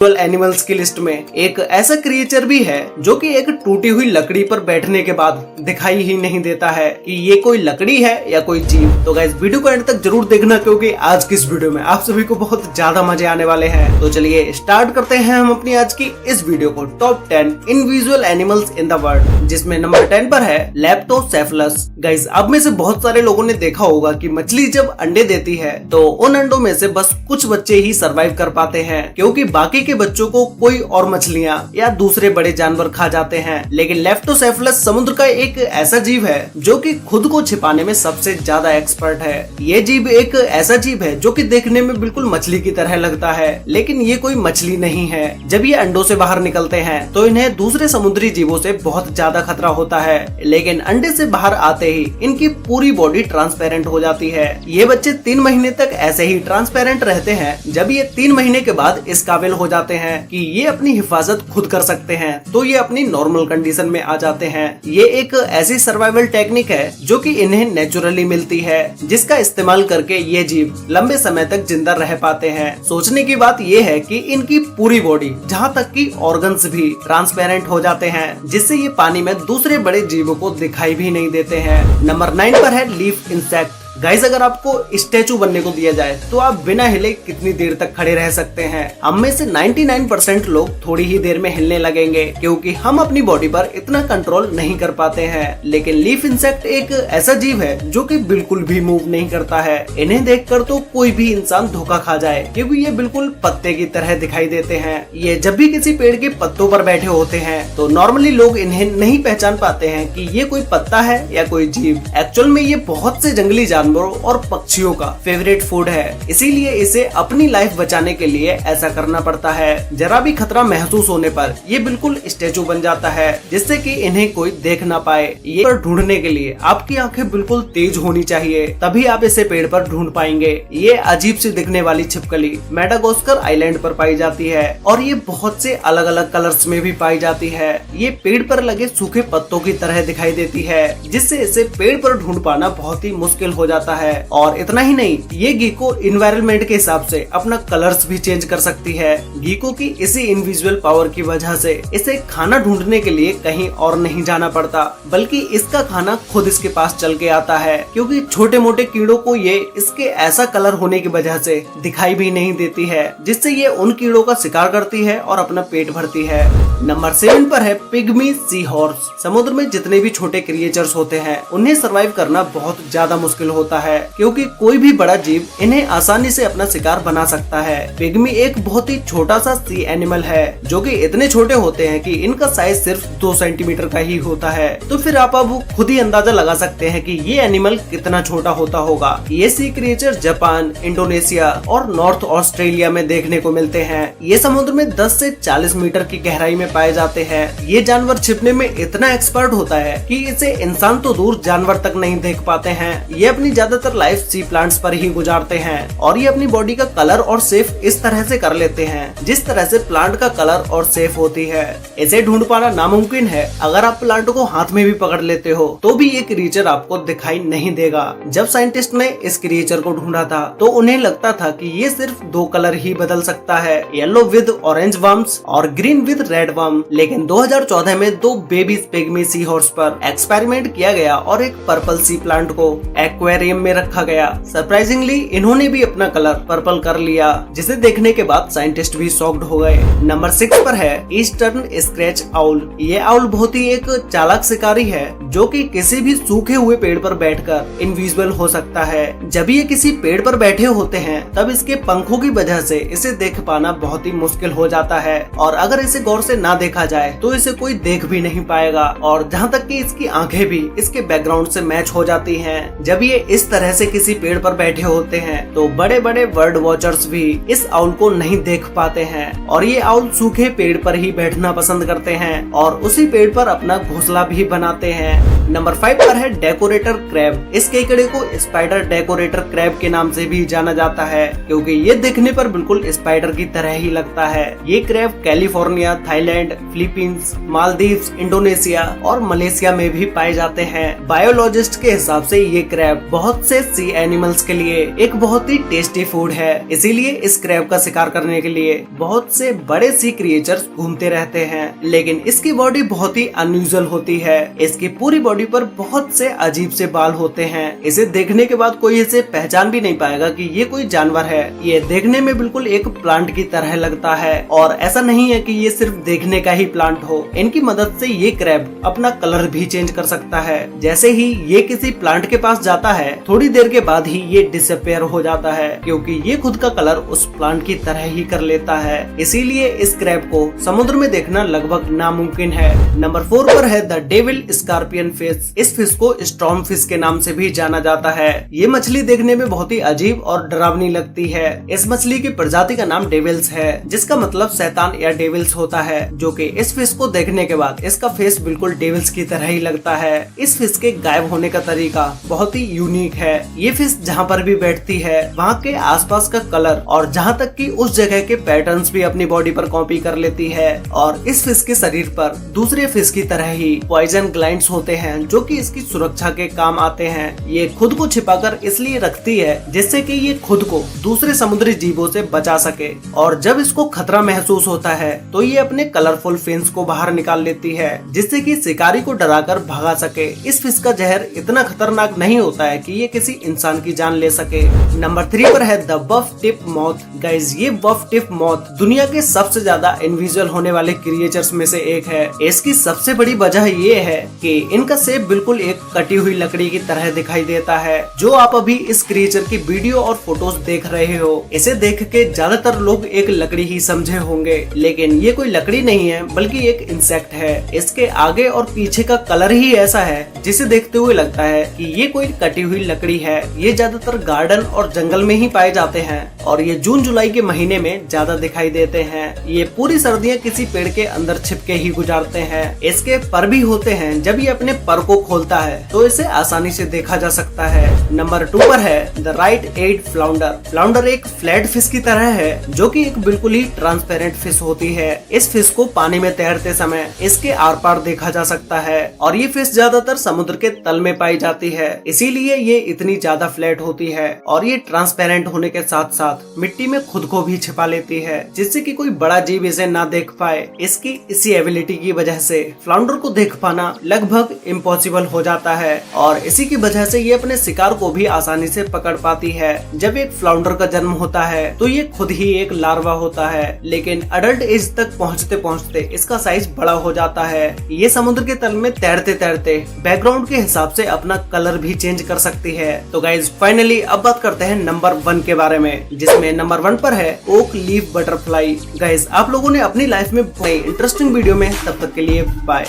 Animals की list में एक ऐसा क्रिएचर भी है जो कि एक टूटी हुई लकड़ी पर बैठने के बाद दिखाई ही नहीं देता है कि ये कोई लकड़ी है या कोई जीव। तो गाइस वीडियो को एंड तक जरूर देखना, क्योंकि आज की इस वीडियो में आप सभी को बहुत ज्यादा मजे आने वाले हैं। तो चलिए स्टार्ट करते हैं हम अपनी आज की इस वीडियो को। Top 10 unusual animals in the world, जिसमें नंबर 10 पर है लेप्टोसेफलस। गाइस अब में से बहुत सारे लोगों ने देखा होगा कि मछली जब अंडे देती है तो उन अंडों में से बस कुछ बच्चे ही सरवाइव कर पाते हैं, क्योंकि बाकी के बच्चों को कोई और मछलियां या दूसरे बड़े जानवर खा जाते हैं। लेकिन लेप्टोसेफलस समुद्र का एक ऐसा जीव है जो कि खुद को छिपाने में सबसे ज्यादा एक्सपर्ट है। ये जीव एक ऐसा जीव है जो कि देखने में बिल्कुल मछली की तरह लगता है, लेकिन ये कोई मछली नहीं है। जब ये अंडों से बाहर निकलते हैं तो इन्हें दूसरे समुद्री जीवों से बहुत ज्यादा खतरा होता है, लेकिन अंडे से बाहर आते ही इनकी पूरी बॉडी ट्रांसपेरेंट हो जाती है। ये बच्चे 3 महीने तक ऐसे ही ट्रांसपेरेंट रहते हैं। जब ये 3 महीने के बाद इस काबिल हो जाते हैं कि ये अपनी हिफाजत खुद कर सकते हैं, तो ये अपनी नॉर्मल कंडीशन में आ जाते हैं। ये एक ऐसी सर्वाइवल टेक्निक है जो कि इन्हें नेचुरली मिलती है, जिसका इस्तेमाल करके ये जीव लंबे समय तक जिंदा रह पाते हैं। सोचने की बात ये है कि इनकी पूरी बॉडी जहाँ तक कि ऑर्गन्स भी ट्रांसपेरेंट हो जाते हैं, जिससे ये पानी में दूसरे बड़े जीवों को दिखाई भी नहीं देते हैं। नंबर 9 पर है लीफ इंसेक्ट। गाइस अगर आपको स्टैचू बनने को दिया जाए तो आप बिना हिले कितनी देर तक खड़े रह सकते हैं? हम में से 99% लोग थोड़ी ही देर में हिलने लगेंगे, क्योंकि हम अपनी बॉडी पर इतना कंट्रोल नहीं कर पाते हैं। लेकिन लीफ इंसेक्ट एक ऐसा जीव है जो कि बिल्कुल भी मूव नहीं करता है। इन्हें देखकर तो कोई भी इंसान धोखा खा जाए, क्योंकि ये बिल्कुल पत्ते की तरह दिखाई देते हैं। ये जब भी किसी पेड़ के पत्तों पर बैठे होते हैं तो नॉर्मली लोग इन्हें नहीं पहचान पाते हैं कि ये कोई पत्ता है या कोई जीव। एक्चुअल में ये बहुत से जंगली जानवरों और पक्षियों का फेवरेट फूड है, इसीलिए इसे अपनी लाइफ बचाने के लिए ऐसा करना पड़ता है। जरा भी खतरा महसूस होने पर ये बिल्कुल स्टैचू बन जाता है, जिससे कि इन्हें कोई देख ना पाए। ये पर ढूंढने के लिए आपकी आंखें बिल्कुल तेज होनी चाहिए, तभी आप इसे पेड़ पर ढूंढ पाएंगे। ये अजीब सी दिखने वाली छिपकली मेडागास्कर आइलैंड पर पाई जाती है, और ये बहुत से अलग अलग कलर्स में भी पाई जाती है। ये पेड़ पर लगे सूखे पत्तों की तरह दिखाई देती है, जिससे इसे पेड़ पर ढूंढ पाना बहुत ही मुश्किल हो जाता है। और इतना ही नहीं, ये गीको इन्वायरमेंट के हिसाब से अपना कलर्स भी चेंज कर सकती है। गीको की इसी इनविजुअल पावर की वजह से इसे खाना ढूंढने के लिए कहीं और नहीं जाना पड़ता, बल्कि इसका खाना खुद इसके पास चल के आता है, क्योंकि छोटे मोटे कीड़ों को ये इसके ऐसा कलर होने की वजह से दिखाई भी नहीं देती है, जिससे ये उन कीड़ों का शिकार करती है और अपना पेट भरती है। नंबर 7 पर है पिग्मी सी हॉर्स। समुद्र में जितने भी छोटे क्रिएचर्स होते हैं उन्हें सर्वाइव करना बहुत ज्यादा मुश्किल होता है, क्योंकि कोई भी बड़ा जीव इन्हें आसानी से अपना शिकार बना सकता है। पिग्मी एक बहुत ही छोटा सा सी एनिमल है, जो कि इतने छोटे होते हैं कि इनका साइज सिर्फ 2 सेंटीमीटर का ही होता है। तो फिर आप अब खुद ही अंदाजा लगा सकते हैं कि ये एनिमल कितना छोटा होता होगा। ये सी क्रिएचर जापान, इंडोनेशिया और नॉर्थ ऑस्ट्रेलिया में देखने को मिलते हैं। ये समुद्र में 10 से 40 मीटर की गहराई में पाए जाते हैं। ये जानवर छिपने में इतना एक्सपर्ट होता है कि इसे इंसान तो दूर जानवर तक नहीं देख पाते हैं। ये अपनी ज्यादातर लाइफ सी प्लांट्स पर ही गुजारते हैं, और ये अपनी बॉडी का कलर और शेप इस तरह से कर लेते हैं जिस तरह से प्लांट का कलर और शेप होती है। इसे ढूंढ पाना नामुमकिन है। अगर आप प्लांट को हाथ में भी पकड़ लेते हो तो भी ये क्रिएचर आपको दिखाई नहीं देगा। जब साइंटिस्ट ने इस क्रिएचर को ढूंढा था तो उन्हें लगता था कि ये सिर्फ 2 कलर ही बदल सकता है, येलो विद ऑरेंज वर्म्स और ग्रीन विद रेड वर्म। लेकिन 2014 में 2 बेबी पिग्मी सी हॉर्स पर एक्सपेरिमेंट किया गया और एक पर्पल सी प्लांट को एक्वेरियम में रखा गया। सरप्राइजिंगली इन्होंने भी अपना कलर पर्पल कर लिया, जिसे देखने के बाद साइंटिस्ट भी शॉक्ड हो गए। नंबर 6 पर है ईस्टर्न स्क्रैच आउल। ये आउल बहुत ही एक चालाक शिकारी है, जो कि किसी भी सूखे हुए पेड़ पर बैठकर इनविजिबल हो सकता है। जब ये किसी पेड़ पर बैठे होते हैं तब इसके पंखों की वजह से इसे देख पाना बहुत ही मुश्किल हो जाता है, और अगर इसे गौर से ना देखा जाए तो इसे कोई देख भी नहीं पाएगा। और जहाँ तक कि इसकी आंखें भी इसके बैकग्राउंड से मैच हो जाती हैं। जब ये इस तरह से किसी पेड़ पर बैठे होते हैं तो बड़े बड़े बर्ड वॉचर्स भी इस आउल को नहीं देख पाते हैं, और ये आउल सूखे पेड़ पर ही बैठना पसंद करते हैं और उसी पेड़ पर अपना घोंसला भी बनाते हैं। नंबर 5 पर है डेकोरेटर क्रैब। इस केकड़े को स्पाइडर डेकोरेटर क्रैब के नाम से भी जाना जाता है, क्योंकि ये दिखने पर बिल्कुल स्पाइडर की तरह ही लगता है। ये crab California, Thailand, Philippines, Maldives, Indonesia और मलेशिया में भी पाए जाते हैं। बायोलॉजिस्ट के हिसाब से ये क्रैब बहुत से सी एनिमल्स के लिए एक बहुत ही टेस्टी फूड है। इसीलिए इस क्रैब का शिकार करने के लिए बहुत से बड़े सी क्रिएचर्स घूमते रहते हैं, लेकिन इसकी बॉडी बहुत ही अनयूजुअल होती है। इसकी पूरी बॉडी पर बहुत से अजीब से बाल होते हैं। इसे देखने के बाद कोई इसे पहचान भी नहीं पाएगा कि ये कोई जानवर है। ये देखने में बिल्कुल एक प्लांट की तरह लगता है, और ऐसा नहीं है कि ये सिर्फ देखने का ही प्लांट हो। इनकी मदद से ये क्रैब अपना कलर भी चेंज कर सकता है। जैसे ही ये किसी प्लांट के पास जाता है, थोड़ी देर के बाद ही ये डिसअपियर हो जाता है, क्योंकि ये खुद का कलर उस प्लांट की तरह ही कर लेता है। इसीलिए इस क्रैब को समुद्र में देखना लगभग नामुमकिन है। नंबर 4 पर है द डेविल स्कॉर्पियन फिश। इस फिश को स्टॉर्म फिश के नाम से भी जाना जाता है। ये मछली देखने में बहुत ही अजीब और डरावनी लगती है। इस मछली की प्रजाति का नाम डेविल्स है, जिसका मतलब शैतान या डेविल्स होता है, जो कि इस फिश को देखने के बाद इसका फेस बिल्कुल डेविल्स की तरह ही लगता है। इस फिश के गायब होने का तरीका बहुत ही यूनिक है। ये फिश जहाँ पर भी बैठती है, वहाँ के आसपास का कलर और जहाँ तक कि उस जगह के पैटर्न्स भी अपनी बॉडी पर कॉपी कर लेती है। और इस फिश के शरीर पर दूसरे फिश की तरह ही पॉइजन ग्लैंड्स होते हैं, जो कि इसकी सुरक्षा के काम आते हैं। ये खुद को छिपाकर इसलिए रखती है जिससे कि ये खुद को दूसरे समुद्री जीवों से बचा सके, और जब इसको खतरा महसूस होता है तो ये अपने कलरफुल फिन्स को बाहर निकाल लेती है, जिससे कि शिकारी को डराकर भगा सके। इस फिश का जहर इतना खतरनाक नहीं होता है कि ये किसी इंसान की जान ले सके। नंबर 3 पर है the buff tip moth. Guys, ये बफ टिप मॉथ दुनिया के सबसे ज्यादा इनविजिबल होने वाले क्रिएचर्स में से एक है। इसकी सबसे बड़ी वजह ये है कि इनका शेप बिल्कुल एक कटी हुई लकड़ी की तरह दिखाई देता है। जो आप अभी इस क्रिएचर की वीडियो और फोटोज देख रहे हो, इसे देख के ज्यादातर लोग एक लकड़ी ही समझे होंगे, लेकिन ये कोई लकड़ी नहीं है बल्कि एक इंसेक्ट है। इसके आगे और पीछे का कलर ही ऐसा है जिसे देखते हुए लगता है कि ये कोई कटी हुई लकड़ी है। ये ज्यादातर गार्डन और जंगल में ही पाए जाते हैं, और ये जून जुलाई के महीने में ज्यादा दिखाई देते हैं। ये पूरी सर्दियाँ किसी पेड़ के अंदर छिपके ही गुजारते हैं। इसके पर भी होते हैं, जब ये अपने पर को खोलता है तो इसे आसानी से देखा जा सकता है। नंबर 2 पर है the right eyed flounder. Flounder एक फ्लैट फिश की तरह है, जो कि एक बिल्कुल ही ट्रांसपेरेंट फिश होती है। इस फिश को पानी में तैरते समय इसके आर पार देखा जा सकता है, और ये फिश ज्यादातर समुद्र के तल में पाई जाती है। इसीलिए ये इतनी ज्यादा फ्लैट होती है, और ये ट्रांसपेरेंट होने के साथ साथ मिट्टी में खुद को भी छिपा लेती है, जिससे कि कोई बड़ा जीव इसे ना देख पाए। इसकी इसी एबिलिटी की वजह से फ्लाउंडर को देख पाना लगभग इम्पॉसिबल हो जाता है, और इसी की वजह से ये अपने शिकार को भी आसानी से पकड़ पाती है। जब एक फ्लाउंडर का जन्म होता है तो ये खुद ही एक लार्वा होता है, लेकिन अडल्ट एज तक पहुँचते पहुँचते इसका साइज बड़ा हो जाता है। ये समुद्र के तल में तैरते तैरते बैकग्राउंड के हिसाब से अपना कलर भी चेंज कर सकती है। तो गाइज, फाइनली अब बात करते हैं नंबर 1 के बारे में, जिसमें नंबर 1 पर है ओक लीफ बटरफ्लाई। गाइज, आप लोगों ने अपनी लाइफ में इंटरेस्टिंग वीडियो में, तब तक के लिए बाय।